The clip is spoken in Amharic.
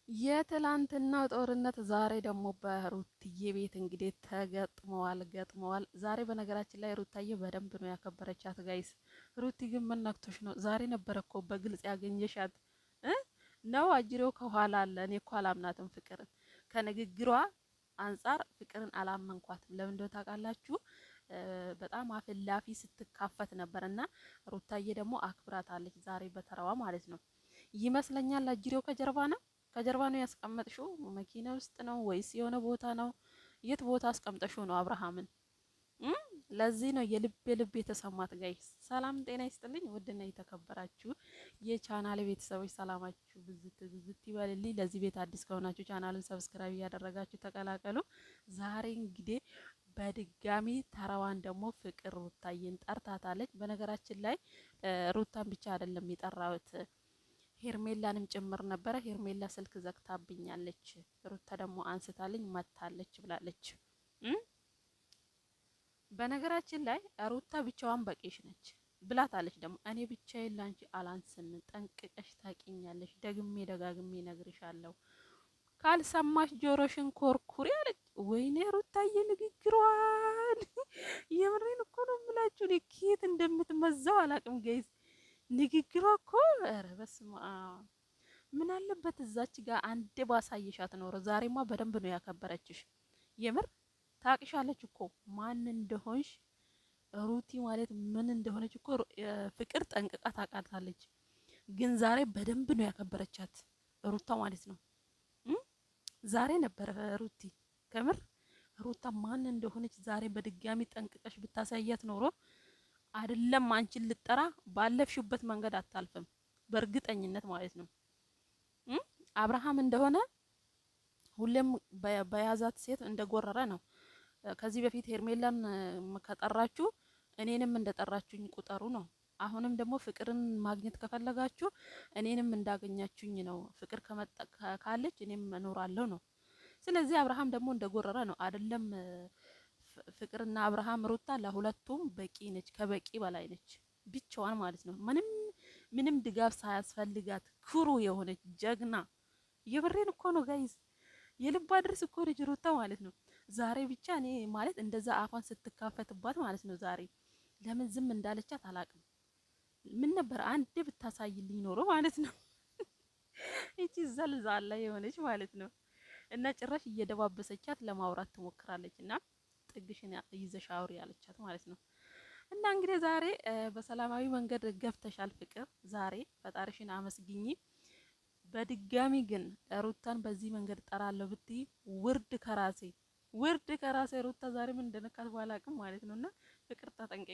የትላንትናው ጦርነት ዛሬ ደግሞ በሩትዬ ቤት እንግዲህ ገጥመዋል። ዛሬ በነገራችን ላይ ሩታዬ በደንብ ነው ያከበረቻት ጋይስ። ሩቲ ግን ምን ነክቶሽ ነው? ዛሬ ነበረ እኮ በግልጽ ያገኘሻት ነው። አጅሬው ከኋላ አለ። እኔ እኮ አላምናትም ፍቅርን። ከንግግሯ አንጻር ፍቅርን አላመንኳትም። ለምን እንደሆነ ታውቃላችሁ? በጣም አፍላፊ ስትካፈት ነበርና ሩታዬ ደግሞ አክብራታለች ዛሬ በተራዋ ማለት ነው ይመስለኛል። አጅሬው ከጀርባ ነው ያስቀመጥሽው? መኪና ውስጥ ነው ወይስ የሆነ ቦታ ነው? የት ቦታ አስቀምጠሽው ነው አብርሃምን? ለዚህ ነው የልብ የተሰማት ጋይስ። ሰላም ጤና ይስጥልኝ ውድና የተከበራችሁ የቻናል ቤተሰቦች ሰላማችሁ ብዝት ይበልልኝ። ለዚህ ቤት አዲስ ከሆናችሁ ቻናልን ሰብስክራይብ እያደረጋችሁ ተቀላቀሉ። ዛሬ እንግዲህ በድጋሚ ተራዋን ደግሞ ፍቅር ሩታዬን ጠርታታለች። በነገራችን ላይ ሩታን ብቻ አይደለም የጠራውት ሄርሜላንም ጭምር ነበረ። ሄርሜላ ስልክ ዘግታብኛለች፣ ሩታ ደግሞ አንስታልኝ መታለች ብላለች። በነገራችን ላይ ሩታ ብቻዋን በቂሽ ነች ብላታለች። ደግሞ እኔ ብቻዬን ላንቺ አላንስም፣ ጠንቅቀሽ ታቂኛለሽ፣ ደግሜ ደጋግሜ ነግርሻለሁ፣ ካልሰማሽ ጆሮሽን ኮርኩሪ አለች። ወይኔ ሩታዬ ንግግሯን የምሬን እኮ ነው የምላችሁ። ኬት እንደምትመዛው አላቅም ገይዝ ንግግሯ እኮ ኧረ በስመ አብ። ምን አለበት እዛች ጋር አንዴ ባሳየሻት ኖሮ። ዛሬማ በደንብ ነው ያከበረችሽ። የምር ታቅሻለች እኮ ማን እንደሆንሽ። ሩቲ ማለት ምን እንደሆነች እኮ ፍቅር ጠንቅቃ ታውቃታለች። ግን ዛሬ በደንብ ነው ያከበረቻት ሩታ ማለት ነው። ዛሬ ነበር ሩቲ ከምር ሩታ ማን እንደሆነች ዛሬ በድጋሚ ጠንቅቀሽ ብታሳያት ኖሮ አይደለም አንቺን ልጠራ ባለፍሽበት መንገድ አታልፍም፣ በእርግጠኝነት ማለት ነው። አብርሃም እንደሆነ ሁሌም በያዛት ሴት እንደጎረረ ነው። ከዚህ በፊት ሄርሜላን ከጠራችሁ እኔንም እንደጠራችሁኝ ቁጠሩ ነው። አሁንም ደግሞ ፍቅርን ማግኘት ከፈለጋችሁ እኔንም እንዳገኛችሁኝ ነው። ፍቅር ካለች እኔም እኖራለሁ ነው። ስለዚህ አብርሃም ደግሞ እንደጎረረ ነው አይደለም። ፍቅርና አብርሃም ሩታ ለሁለቱም በቂ ነች፣ ከበቂ በላይ ነች፣ ብቻዋን ማለት ነው። ምንም ድጋፍ ሳያስፈልጋት ኩሩ የሆነች ጀግና። የብሬን እኮ ነው ጋይዝ፣ የልብ አድርስ እኮ ነች ሩታ ማለት ነው። ዛሬ ብቻ እኔ ማለት እንደዛ አፏን ስትካፈትባት ማለት ነው። ዛሬ ለምን ዝም እንዳለቻት አላቅም። ምን ነበር አንዴ ብታሳይልኝ ኖሮ ማለት ነው። እቺ ዘልዛላ የሆነች ማለት ነው። እና ጭራሽ እየደባበሰቻት ለማውራት ትሞክራለች እና ጥግሽን ይዘሽ አውሪ ያለቻት ማለት ነው። እና እንግዲህ ዛሬ በሰላማዊ መንገድ ገብተሻል ፍቅር። ዛሬ ፈጣሪሽን አመስግኚ። በድጋሚ ግን ሩታን በዚህ መንገድ ጠራለሁ ብትይ ውርድ ከራሴ ሩታ ዛሬ ምን እንደነካት ባላቅም ማለት ነውና ፍቅር ተጠንቀቂ።